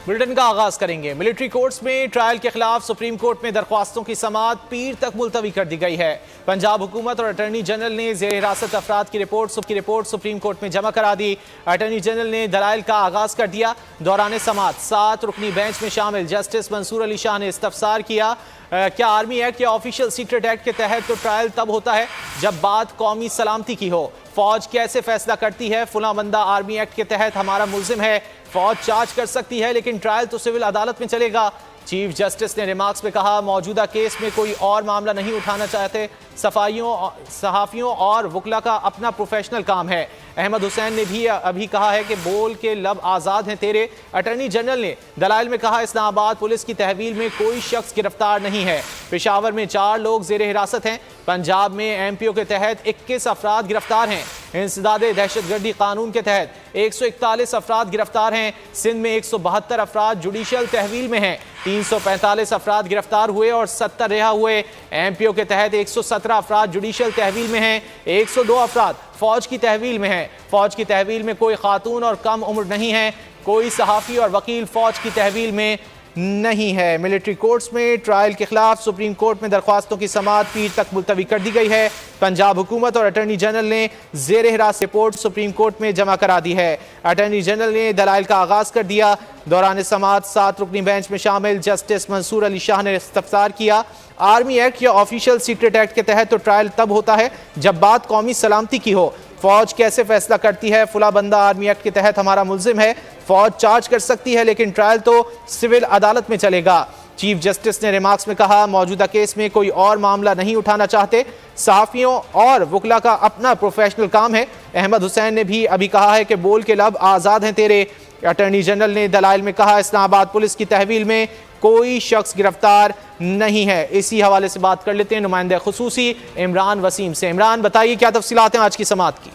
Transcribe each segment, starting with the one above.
Bulletin का आगाज करेंगे। मिलिट्री कोर्ट्स में ट्रायल के खिलाफ सुप्रीम कोर्ट में दरख्वास्तों की समाअत पीर तक मुलतवी कर दी गई है। पंजाब हुकूमत और अटॉर्नी जनरल ने जेर हिरासत अफराद की रिपोर्ट सुप्रीम कोर्ट में जमा करा दी। अटॉर्नी जनरल ने दलाइल का आगाज कर दिया। दौरान समाअत 7 रुकनी बेंच में शामिल जस्टिस मंसूर अली शाह ने इस्तफसार किया, क्या आर्मी एक्ट या ऑफिशियल सीक्रेट एक्ट के तहत तो ट्रायल तब होता है जब बात कौमी सलामती की हो। फौज कैसे फैसला करती है फुला बंदा आर्मी एक्ट के तहत हमारा मुल्जिम है। फौज चार्ज कर सकती है लेकिन ट्रायल तो सिविल अदालत में चलेगा। चीफ जस्टिस ने रिमार्क्स में कहा, मौजूदा केस में कोई और मामला नहीं उठाना चाहते। सहाफियों और वकला का अपना प्रोफेशनल काम है। अहमद हुसैन ने भी अभी कहा है कि बोल के लब आज़ाद हैं तेरे। अटॉर्नी जनरल ने दलाइल में कहा, इस्लामाबाद पुलिस की तहवील में कोई शख्स गिरफ्तार नहीं है। पेशावर में 4 लोग जेर हिरासत हैं। पंजाब में MPO के तहत 21 अफराद गिरफ्तार हैं। इंसदादे दहशतगर्दी कानून के तहत 141 अफराद गिरफ्तार हैं। सिंध में 172 अफराद जुडिशल तहवील में हैं। 345 अफराद गिरफ्तार हुए और 70 रिहा हुए। MPO के तहत 117 अफराद जुडिशल तहवील में हैं। 102 अफराद फौज की तहवील में हैं। फौज की तहवील में कोई खातून और कम उम्र नहीं है। कोई सहाफ़ी और वकील फौज की तहवील में नहीं है। मिलिट्री कोर्ट्स में ट्रायल के खिलाफ सुप्रीम कोर्ट में दरख्वास्तों की समाअत पीर तक मुलतवी कर दी गई है। पंजाब हुकूमत और अटॉर्नी जनरल ने जेर हिरासत रिपोर्ट सुप्रीम कोर्ट में जमा करा दी है। अटॉर्नी जनरल ने दलाइल का आगाज कर दिया। दौरान समाअत 7 रुकनी बेंच में शामिल जस्टिस मंसूर अली शाह ने इस्तफसार किया, आर्मी एक्ट या ऑफिशियल सीक्रेट एक्ट के तहत तो ट्रायल तब होता है जब बात कौमी सलामती की हो। फौज कैसे फैसला करती है फुला बंदा आर्मी एक्ट के तहत हमारा मुल्जिम है। फौज चार्ज कर सकती है लेकिन ट्रायल तो सिविल अदालत में चलेगा। चीफ जस्टिस ने रिमार्क्स में कहा, मौजूदा केस में कोई और मामला नहीं उठाना चाहते। सहाफियों और वकला का अपना प्रोफेशनल काम है। अहमद हुसैन ने भी अभी कहा है कि बोल के लब आज़ाद हैं तेरे। अटॉर्नी जनरल ने दलाइल में कहा, इस्लामाबाद पुलिस की तहवील में कोई शख्स गिरफ्तार नहीं है। इसी हवाले से बात कर लेते हैं नुमाइंदे खुसूसी इमरान वसीम से। इमरान, बताइए क्या तफसीलात हैं आज की समाअत की।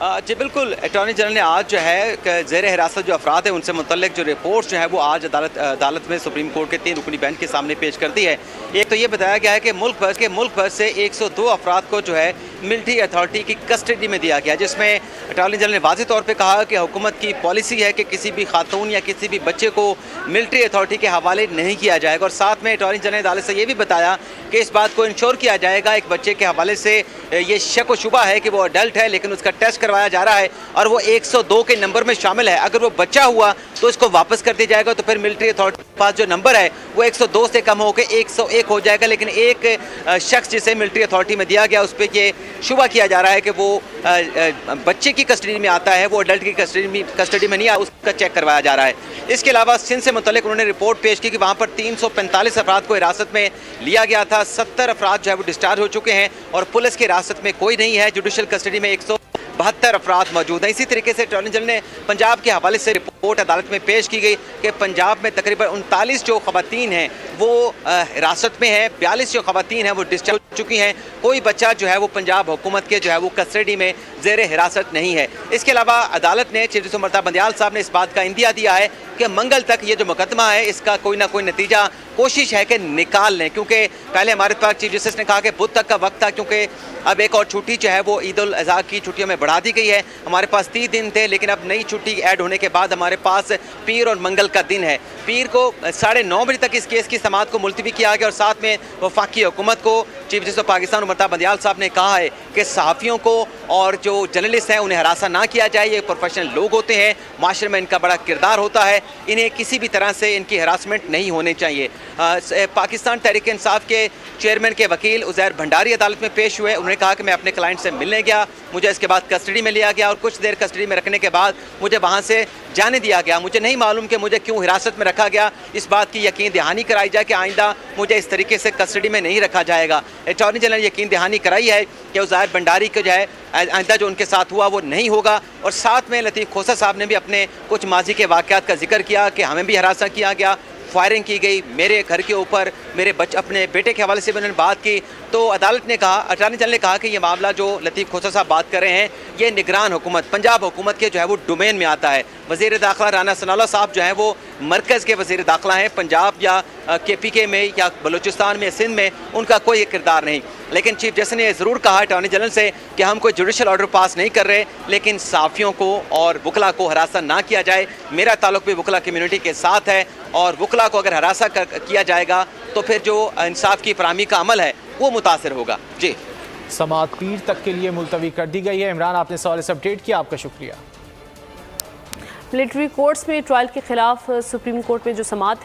जी बिल्कुल, अटॉर्नी जनरल ने आज जो है ज़ेर हिरासत जो अफराद है उनसे मुतल्लिक जो रिपोर्ट्स जो है वो आज अदालत में सुप्रीम कोर्ट के 3 रुकनी बेंच के सामने पेश कर दी है। एक तो ये बताया गया है कि मुल्क भर से 102 अफराद को जो है मिलिट्री अथॉरिटी की कस्टडी में दिया गया, जिसमें अटॉर्नी जनरल ने वाज़ेह तौर पर कहा कि हुकूमत की पॉलिसी है कि किसी भी खातून या किसी भी बच्चे को मिलिट्री अथॉरिटी के हवाले नहीं किया जाएगा। और साथ में अटॉर्नी जनरल ने अदालत से ये भी बताया कि इस बात को इंश्योर किया जाएगा एक बच्चे के हवाले से ये शक व शुबा है कि वो अडल्ट है लेकिन उसका टेस्ट करवाया जा रहा है और वो 102 के नंबर में शामिल है। अगर वो बच्चा हुआ तो इसको वापस कर दिया जाएगा, तो फिर मिलिट्री अथॉरिटी के पास जो नंबर है वो 102 से कम होकर 101 हो जाएगा। लेकिन एक शख्स जिसे मिलिट्री अथॉरिटी में दिया गया उस पर ये शुबा किया जा रहा है कि वो बच्चे की कस्टडी में आता है, वो अडल्ट की कस्टडी में नहीं आता, उसका चेक करवाया जा रहा है। इसके अलावा सिंध से मुतल्लिक उन्होंने रिपोर्ट पेश की कि वहाँ पर 345 अफराद को हिरासत में लिया गया था। 70 अफराद जो है वो डिस्चार्ज हो चुके हैं और पुलिस की हिरासत में कोई नहीं है। जुडिशल कस्टडी में 172 अफराद मौजूद हैं। इसी तरीके से अटॉर्नी जनरल ने पंजाब के हवाले से रिपोर्ट अदालत में पेश की गई कि पंजाब में तकरीबन 39 जो खवातीन हैं वो हिरासत में हैं, 42 जो खवातीन हैं वो डिस्चार्ज हो चुकी हैं। कोई बच्चा जो है वो पंजाब हुकूमत के जो है वो कस्टडी में ज़ेर हिरासत नहीं है। इसके अलावा अदालत ने चीफ जस्टिस उमर बंदियाल साहब ने इस बात का इंदिया दिया है कि मंगल तक ये जो मुकदमा है इसका कोई ना कोई नतीजा कोशिश है कि निकाल लें, क्योंकि पहले हमारे पास चीफ जस्टिस ने कहा कि बुध तक का वक्त था, क्योंकि अब एक और छुट्टी जो है वो ईद उल अज़हा की छुट्टियों में बढ़ा दी गई है। हमारे पास 30 दिन थे लेकिन अब नई छुट्टी ऐड होने के बाद हमारे पास पीर और मंगल का दिन है। पीर को 9:30 बजे तक इस केस की समाअत को मुलतवी किया गया और साथ में वफाकी हुकूमत को चीफ जस्टिस पाकिस्तान उमर बंदियाल साहब ने कहा है कि सहाफ़ियों को और जो जर्नलिस्ट हैं उन्हें हरासा ना किया जाए। ये प्रोफेशनल लोग होते हैं, माशरे में इनका बड़ा किरदार होता है, इन्हें किसी भी तरह से इनकी हरासमेंट नहीं होनी चाहिए। पाकिस्तान तहरीक इंसाफ के चेयरमैन के वकील उज़ैर भंडारी अदालत में पेश हुए। उन्होंने कहा कि मैं अपने क्लाइंट से मिलने गया, मुझे इसके बाद कस्टडी में लिया गया और कुछ देर कस्टडी में रखने के बाद मुझे वहाँ से जाने दिया गया। मुझे नहीं मालूम कि मुझे क्यों हिरासत में रखा गया। इस बात की यकीन दहानी कराई जाए कि आइंदा मुझे इस तरीके से कस्टडी में नहीं रखा जाएगा। अटॉर्नी जनरल ने यकीन दहानी कराई है कि उज़ैर भंडारी को जो है आइंदा जो उनके साथ हुआ वो नहीं होगा। और साथ में लतीफ़ खोसा साहब ने भी अपने कुछ माजी के वाक़यात का जिक्र किया कि हमें भी हरासा किया गया, फायरिंग की गई मेरे घर के ऊपर, मेरे अपने बेटे के हवाले से भी उन्होंने बात की तो अदालत ने कहा, अटॉर्नी जनरल ने कहा कि ये मामला जो लतीफ़ खोसर साहब बात कर रहे हैं, ये निगरान हुकूमत, पंजाब हुकूमत के जो है वो डोमेन में आता है। वज़ीर दाखिला राना सनाउल्लाह साहब जो हैं वो मरकज़ के वज़ीर दाखिला हैं, पंजाब या KPK में या बलूचिस्तान में, सिंध में उनका कोई किरदार नहीं। लेकिन चीफ जस्टिस ने ज़रूर कहा अटॉर्नी जनरल से कि हम कोई जुडिशल ऑर्डर पास नहीं कर रहे, लेकिन साफ़ियों को और वकला को हरासा ना किया जाए। मेरा ताल्लुक भी वकला कम्यूनिटी के साथ है और वकला को अगर हरासा किया जाएगा तो फिर जो इंसाफ की फराहमी का अमल है वो मुतासिर होगा। जी, समाअत पीर तक के लिए मुलतवी कर दी गई है। इमरान, आपने सवाल से अपडेट किया, आपका शुक्रिया। मिलिट्री कोर्ट्स में ट्रायल के खिलाफ सुप्रीम कोर्ट में जो समाअत